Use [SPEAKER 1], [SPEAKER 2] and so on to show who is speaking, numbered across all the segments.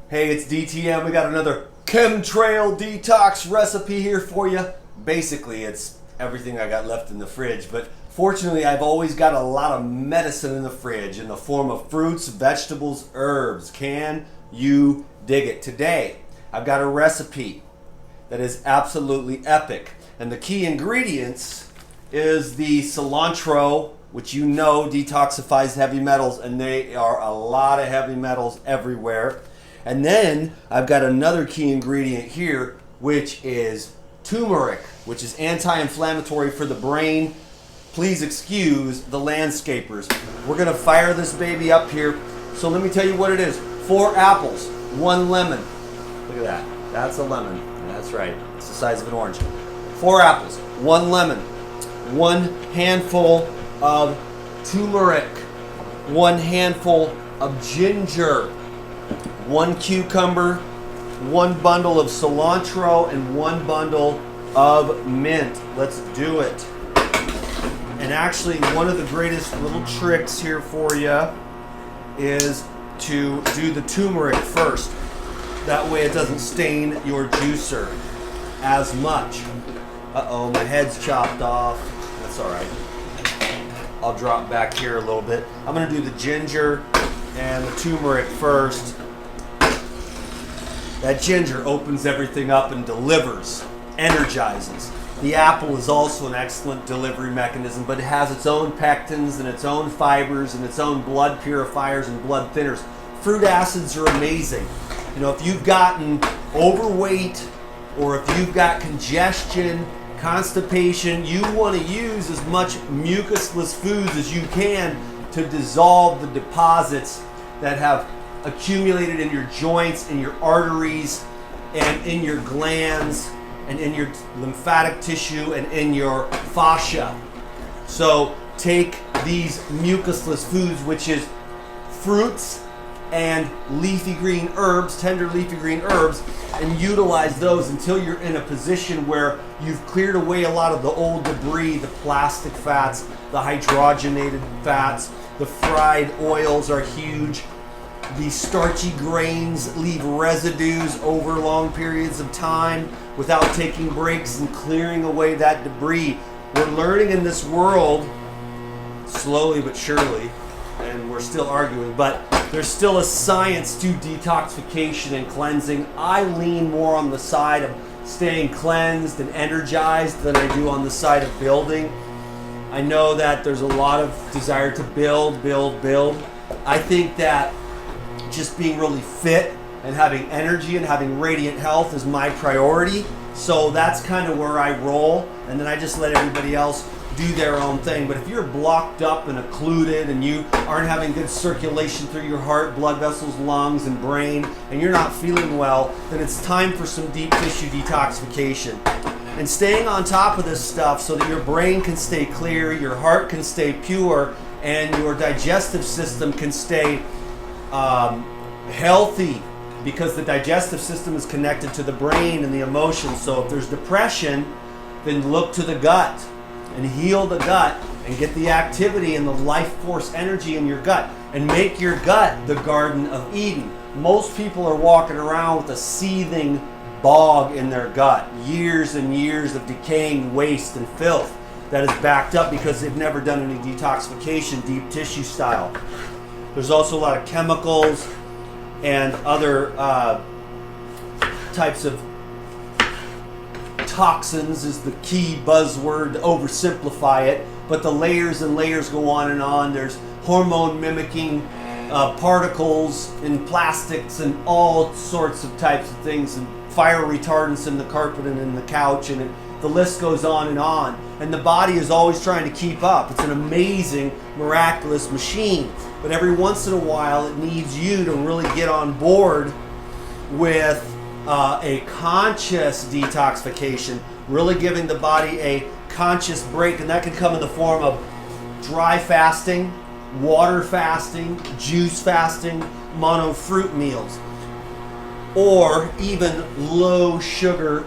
[SPEAKER 1] Hey, it's DTM. We got another chemtrail detox recipe here for you. Basically, it's everything I got left in the fridge, but fortunately, I've always got a lot of medicine in the fridge in the form of fruits, vegetables, herbs. Can you dig it? Today, I've got a recipe that is absolutely epic, and the key ingredients is the cilantro, which you know detoxifies heavy metals, and they are a lot of heavy metals everywhere. And then I've got another key ingredient here, which is turmeric, which is anti-inflammatory for the brain. Please excuse the landscapers. We're gonna fire this baby up here. So let me tell you what it is. 4 apples, 1 lemon. Look at that, that's a lemon. That's right, it's the size of an orange. 4 apples, 1 lemon, 1 handful of turmeric, 1 handful of ginger, 1 cucumber, 1 bundle of cilantro, and 1 bundle of mint. Let's do it. And actually, one of the greatest little tricks here for you is to do the turmeric first. That way it doesn't stain your juicer as much. Uh-oh, my head's chopped off. That's all right. I'll drop back here a little bit. I'm gonna do the ginger and the turmeric first. That ginger opens everything up and delivers, energizes. The apple is also an excellent delivery mechanism, but it has its own pectins and its own fibers and its own blood purifiers and blood thinners. Fruit acids are amazing. You know, if you've gotten overweight or if you've got congestion, constipation, you want to use as much mucusless foods as you can to dissolve the deposits that have accumulated in your joints, in your arteries, and in your glands, and in your lymphatic tissue, and in your fascia. So take these mucusless foods, which is fruits and leafy green herbs, tender leafy green herbs, and utilize those until you're in a position where you've cleared away a lot of the old debris, the plastic fats, the hydrogenated fats, the fried oils are huge. The starchy grains leave residues over long periods of time without taking breaks and clearing away that debris. We're learning in this world, slowly but surely, and we're still arguing, but there's still a science to detoxification and cleansing. I lean more on the side of staying cleansed and energized than I do on the side of building. I know that there's a lot of desire to build. I think that just being really fit and having energy and having radiant health is my priority. So that's kind of where I roll, and then I just let everybody else do their own thing. But if you're blocked up and occluded and you aren't having good circulation through your heart, blood vessels, lungs, and brain, and you're not feeling well, then it's time for some deep tissue detoxification. And staying on top of this stuff so that your brain can stay clear, your heart can stay pure, and your digestive system can stay healthy, because the digestive system is connected to the brain and the emotions. So if there's depression, then look to the gut and heal the gut and get the activity and the life force energy in your gut and make your gut the Garden of Eden. Most people are walking around with a seething bog in their gut, years and years of decaying waste and filth that is backed up because they've never done any detoxification deep tissue style. There's also a lot of chemicals and other types of toxins is the key buzzword to oversimplify it, but the layers and layers go on and on. There's hormone mimicking particles in plastics and all sorts of types of things, and fire retardants in the carpet and in the couch, and the list goes on and on. And the body is always trying to keep up. It's an amazing, miraculous machine. But every once in a while, it needs you to really get on board with a conscious detoxification, really giving the body a conscious break. And that can come in the form of dry fasting, water fasting, juice fasting, mono fruit meals, or even low sugar,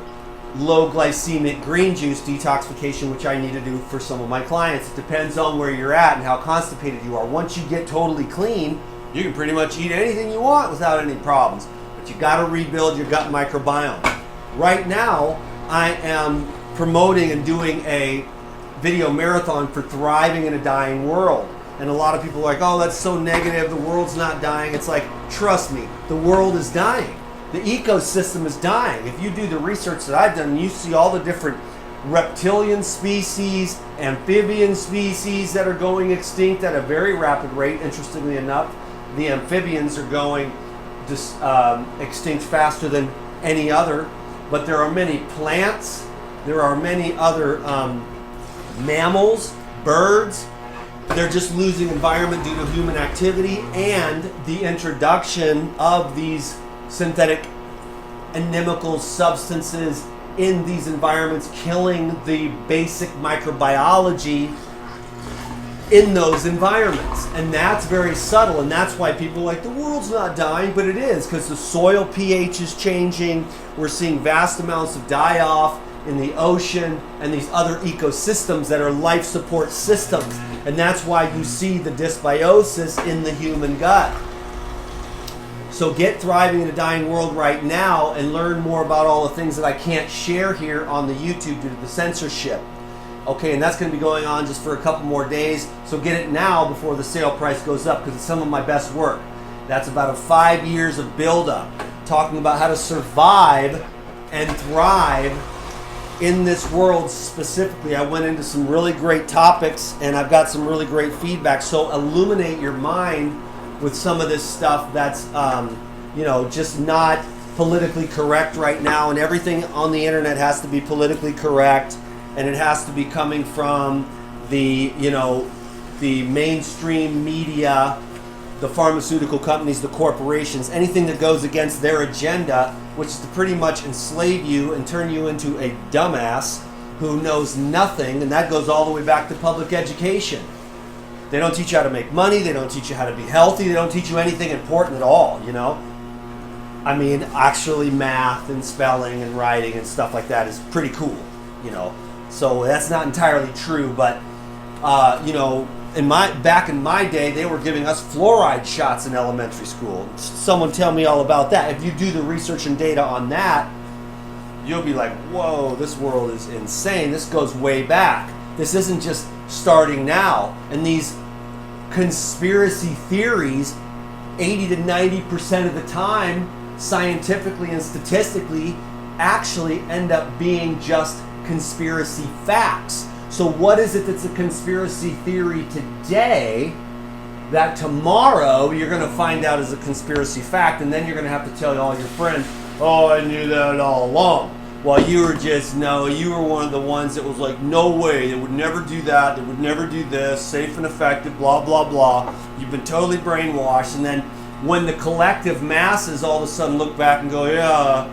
[SPEAKER 1] low glycemic green juice detoxification, which I need to do for some of my clients. It depends on where you're at and how constipated you are. Once you get totally clean, you can pretty much eat anything you want without any problems. But you got to rebuild your gut microbiome. Right now, I am promoting and doing a video marathon for thriving in a dying world. And a lot of people are like, oh, that's so negative. The world's not dying. It's like, trust me, the world is dying. The ecosystem is dying. If you do the research that I've done, you see all the different reptilian species, amphibian species that are going extinct at a very rapid rate. Interestingly enough, the amphibians are going extinct faster than any other. But there are many plants, there are many other mammals, birds. They're just losing environment due to human activity and the introduction of these synthetic inimical substances in these environments, killing the basic microbiology in those environments. And that's very subtle, and that's why people are like, the world's not dying, but it is, because the soil pH is changing. We're seeing vast amounts of die-off in the ocean and these other ecosystems that are life support systems. And that's why you see the dysbiosis in the human gut. So get Thriving in a Dying World right now and learn more about all the things that I can't share here on the YouTube due to the censorship. Okay, and that's going to be going on just for a couple more days. So get it now before the sale price goes up, because it's some of my best work. That's about 5 years of build-up, talking about how to survive and thrive in this world specifically. I went into some really great topics, and I've got some really great feedback. So illuminate your mind with some of this stuff that's, just not politically correct right now. And everything on the internet has to be politically correct, and it has to be coming from the, the mainstream media, the pharmaceutical companies, the corporations, anything that goes against their agenda, which is to pretty much enslave you and turn you into a dumbass who knows nothing. And that goes all the way back to public education. They don't teach you how to make money. They don't teach you how to be healthy. They don't teach you anything important at all, I mean, actually math and spelling and writing and stuff like that is pretty cool, So that's not entirely true, but, back in my day, they were giving us fluoride shots in elementary school. Someone tell me all about that. If you do the research and data on that, you'll be like, whoa, this world is insane. This goes way back. This isn't just starting now. And these conspiracy theories, 80 to 90% of the time, scientifically and statistically, actually end up being just conspiracy facts. So what is it that's a conspiracy theory today that tomorrow you're going to find out is a conspiracy fact, and then you're going to have to tell all your friends, oh, I knew that all along. Well, you were you were one of the ones that was like, no way, they would never do that, they would never do this, safe and effective, blah, blah, blah. You've been totally brainwashed. And then when the collective masses all of a sudden look back and go, yeah,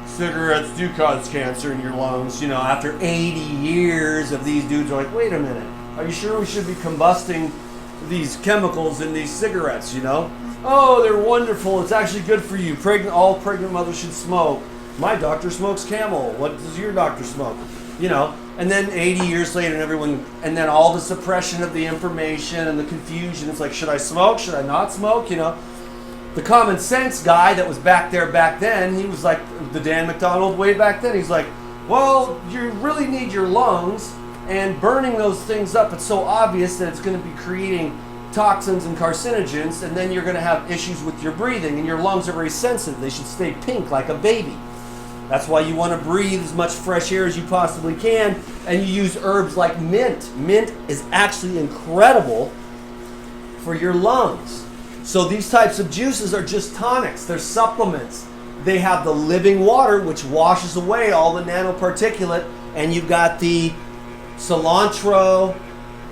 [SPEAKER 1] cigarettes do cause cancer in your lungs, after 80 years of these dudes are like, wait a minute, are you sure we should be combusting these chemicals in these cigarettes, Oh, they're wonderful, it's actually good for you. All pregnant mothers should smoke. My doctor smokes Camel. What does your doctor smoke? And then 80 years later, and then all the suppression of the information and the confusion. It's like, should I smoke? Should I not smoke? The common sense guy that was back there back then, he was like the Dan McDonald way back then. He's like, well, you really need your lungs, and burning those things up, it's so obvious that it's going to be creating toxins and carcinogens, and then you're going to have issues with your breathing, and your lungs are very sensitive. They should stay pink like a baby. That's why you want to breathe as much fresh air as you possibly can, and you use herbs like mint. Mint is actually incredible for your lungs. So these types of juices are just tonics. They're supplements. They have the living water, which washes away all the nanoparticulate, and you've got the cilantro,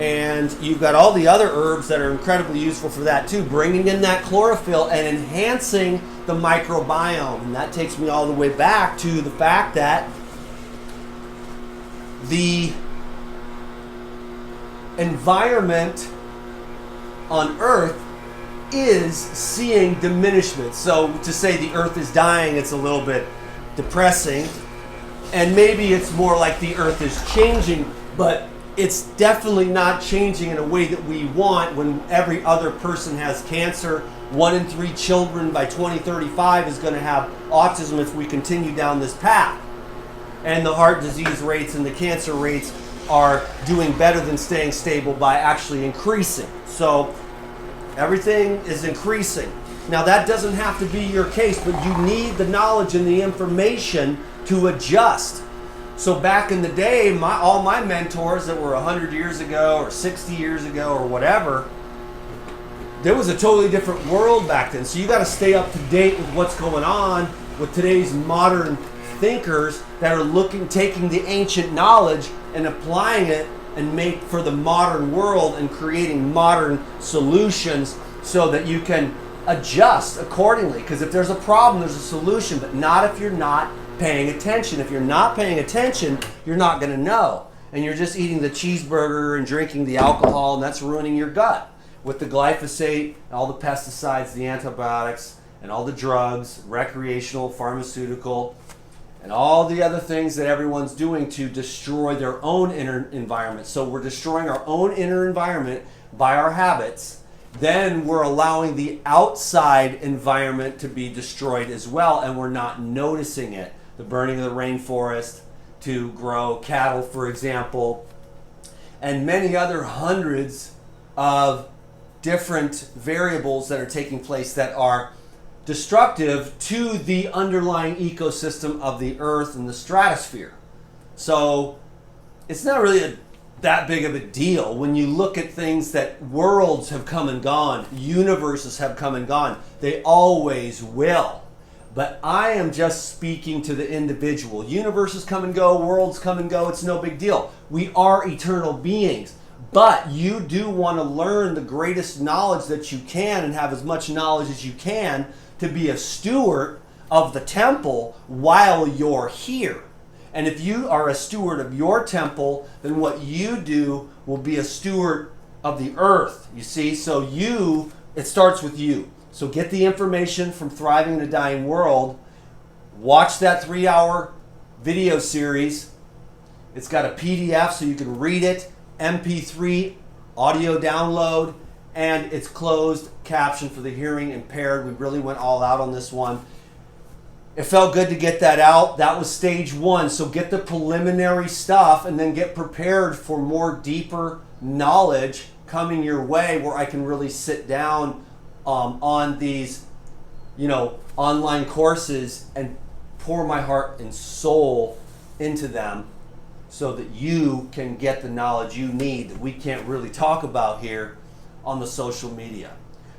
[SPEAKER 1] and you've got all the other herbs that are incredibly useful for that too, bringing in that chlorophyll and enhancing the microbiome. And that takes me all the way back to the fact that the environment on Earth is seeing diminishment. So to say the Earth is dying, it's a little bit depressing. And maybe it's more like the Earth is changing, but it's definitely not changing in a way that we want when every other person has cancer. 1 in 3 children by 2035 is going to have autism if we continue down this path. And the heart disease rates and the cancer rates are doing better than staying stable by actually increasing. So everything is increasing. Now that doesn't have to be your case, but you need the knowledge and the information to adjust. So back in the day, all my mentors that were 100 years ago or 60 years ago or whatever, there was a totally different world back then. So you got to stay up to date with what's going on with today's modern thinkers that are taking the ancient knowledge and applying it and make for the modern world and creating modern solutions so that you can adjust accordingly. Because if there's a problem, there's a solution, but not if you're not paying attention. If you're not paying attention, you're not going to know. And you're just eating the cheeseburger and drinking the alcohol, and that's ruining your gut. With the glyphosate, all the pesticides, the antibiotics, and all the drugs, recreational, pharmaceutical, and all the other things that everyone's doing to destroy their own inner environment. So we're destroying our own inner environment by our habits. Then we're allowing the outside environment to be destroyed as well, and we're not noticing it. The burning of the rainforest to grow cattle, for example, and many other hundreds of different variables that are taking place that are destructive to the underlying ecosystem of the earth and the stratosphere. So it's not really that big of a deal when you look at things that worlds have come and gone, universes have come and gone. They always will. But I am just speaking to the individual. Universes come and go, worlds come and go, it's no big deal. We are eternal beings. But you do want to learn the greatest knowledge that you can and have as much knowledge as you can to be a steward of the temple while you're here. And if you are a steward of your temple, then what you do will be a steward of the earth, you see? So it starts with you. So get the information from Thriving in a Dying World. Watch that 3-hour video series. It's got a PDF so you can read it, MP3 audio download, and it's closed caption for the hearing impaired. We really went all out on this one. It felt good to get that out. That was stage 1. So get the preliminary stuff and then get prepared for more deeper knowledge coming your way where I can really sit down on these, online courses and pour my heart and soul into them so that you can get the knowledge you need that we can't really talk about here on the social media.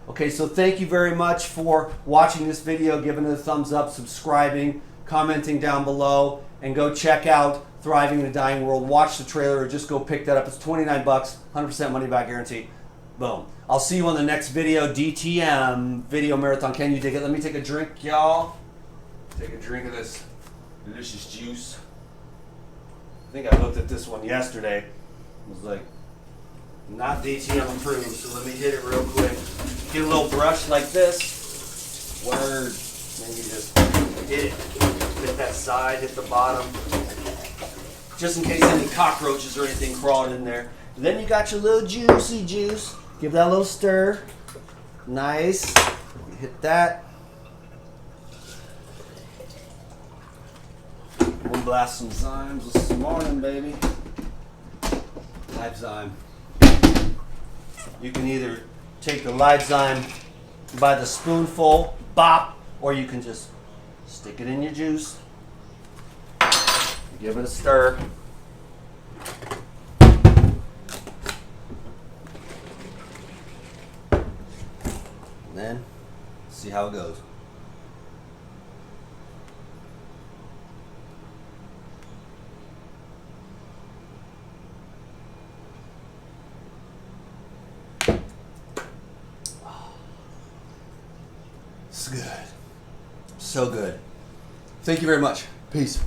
[SPEAKER 1] Okay, so thank you very much for watching this video, giving it a thumbs up, subscribing, commenting down below, and go check out Thriving in a Dying World. Watch the trailer or just go pick that up. It's $29, 100% money back guarantee. Boom. I'll see you on the next video, DTM, Video Marathon. Can you dig it? Let me take a drink, y'all. Take a drink of this delicious juice. I think I looked at this one yesterday. It was like, not DTM approved, so let me hit it real quick. Get a little brush like this. Word. Then you just hit it. Hit that side, hit the bottom. Just in case any cockroaches or anything crawling in there. And then you got your little juicy juice. Give that a little stir. Nice. Hit that. We'll blast some zymes this morning, baby. Livezyme. You can either take the Livezyme by the spoonful, bop, or you can just stick it in your juice. Give it a stir. And then see how it goes. It's good. So good. Thank you very much. Peace.